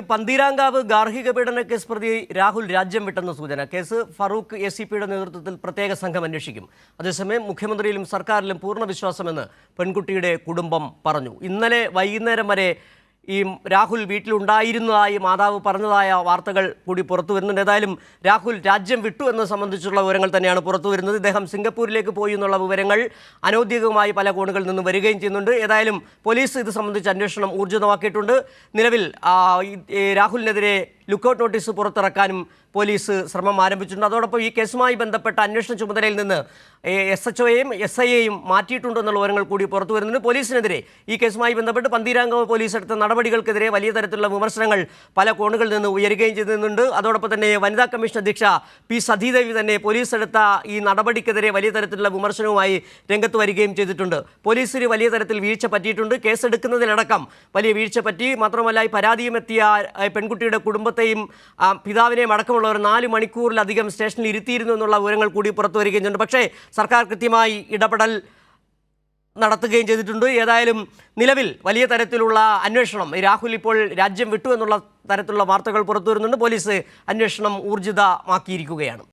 പന്തീരാങ്കാവ് ഗാർഹിക പീഡന കേസ് പ്രതി രാഹുൽ രാജ്യം വിട്ടെന്ന സൂചന. കേസ് ഫറൂഖ് ACPയുടെ നേതൃത്വത്തിൽ പ്രത്യേക സംഘം അന്വേഷിക്കും. അതേസമയം മുഖ്യമന്ത്രിയിലും സർക്കാരിലും പൂർണ്ണ വിശ്വാസമെന്ന് പെൺകുട്ടിയുടെ കുടുംബം പറഞ്ഞു. ഇന്നലെ വൈകുന്നേരം വരെ ഈ രാഹുൽ വീട്ടിലുണ്ടായിരുന്നതായി മാതാവ് പറഞ്ഞതായ വാർത്തകൾ കൂടി പുറത്തു വരുന്നുണ്ട്. ഏതായാലും രാഹുൽ രാജ്യം വിട്ടു എന്നത് സംബന്ധിച്ചുള്ള വിവരങ്ങൾ തന്നെയാണ് പുറത്തു വരുന്നത്. ഇദ്ദേഹം സിംഗപ്പൂരിലേക്ക് പോയി എന്നുള്ള വിവരങ്ങൾ അനൗദ്യോഗികമായി പല കോണുകളിൽ നിന്നും വരികയും ചെയ്യുന്നുണ്ട്. ഏതായാലും പോലീസ് ഇത് സംബന്ധിച്ച് അന്വേഷണം ഊർജിതമാക്കിയിട്ടുണ്ട്. നിലവിൽ രാഹുലിനെതിരെ ലുക്കൌട്ട് നോട്ടീസ് പുറത്തിറക്കാനും പോലീസ് ശ്രമം ആരംഭിച്ചിട്ടുണ്ട്. അതോടൊപ്പം ഈ കേസുമായി ബന്ധപ്പെട്ട അന്വേഷണ ചുമതലയിൽ നിന്ന് SHOയെയും SIയെയും മാറ്റിയിട്ടുണ്ടെന്നുള്ള വിവരങ്ങൾ കൂടി പുറത്തു വരുന്നുണ്ട്. പോലീസിനെതിരെ ഈ കേസുമായി ബന്ധപ്പെട്ട് പന്തീരാങ്കാവ് പോലീസ് എടുത്ത നടപടികൾക്കെതിരെ വലിയ തരത്തിലുള്ള വിമർശനങ്ങൾ പല കോണുകളിൽ നിന്ന് ഉയരുകയും ചെയ്യുന്നുണ്ട്. അതോടൊപ്പം തന്നെ വനിതാ കമ്മീഷൻ അധ്യക്ഷ P സതീദേവി തന്നെ പോലീസ് എടുത്ത ഈ നടപടിക്കെതിരെ വലിയ തരത്തിലുള്ള വിമർശനവുമായി രംഗത്ത് വരികയും ചെയ്തിട്ടുണ്ട്. പോലീസിന് വലിയ തരത്തിൽ വീഴ്ച പറ്റിയിട്ടുണ്ട്. കേസെടുക്കുന്നതിലടക്കം വലിയ വീഴ്ച പറ്റി. മാത്രമല്ല ഈ പരാതിയും എത്തിയ പെൺകുട്ടിയുടെ കുടുംബത്തെയും പിതാവിനെയും അടക്കമുള്ളവർ 4 മണിക്കൂറിലധികം സ്റ്റേഷനിൽ ഇരുത്തിയിരുന്നു എന്നുള്ള വിവരങ്ങൾ കൂടി പുറത്തു വരികയും ചെയ്യുന്നുണ്ട്. പക്ഷേ സർക്കാർ കൃത്യമായി ഇടപെടൽ നടത്തുകയും ചെയ്തിട്ടുണ്ട്. ഏതായാലും നിലവിൽ വലിയ തരത്തിലുള്ള അന്വേഷണം, രാഹുൽ ഇപ്പോൾ രാജ്യം വിട്ടു എന്നുള്ള തരത്തിലുള്ള വാർത്തകൾ പുറത്തു വരുന്നുണ്ട്. പോലീസ് അന്വേഷണം ഊർജിതമാക്കിയിരിക്കുകയാണ്.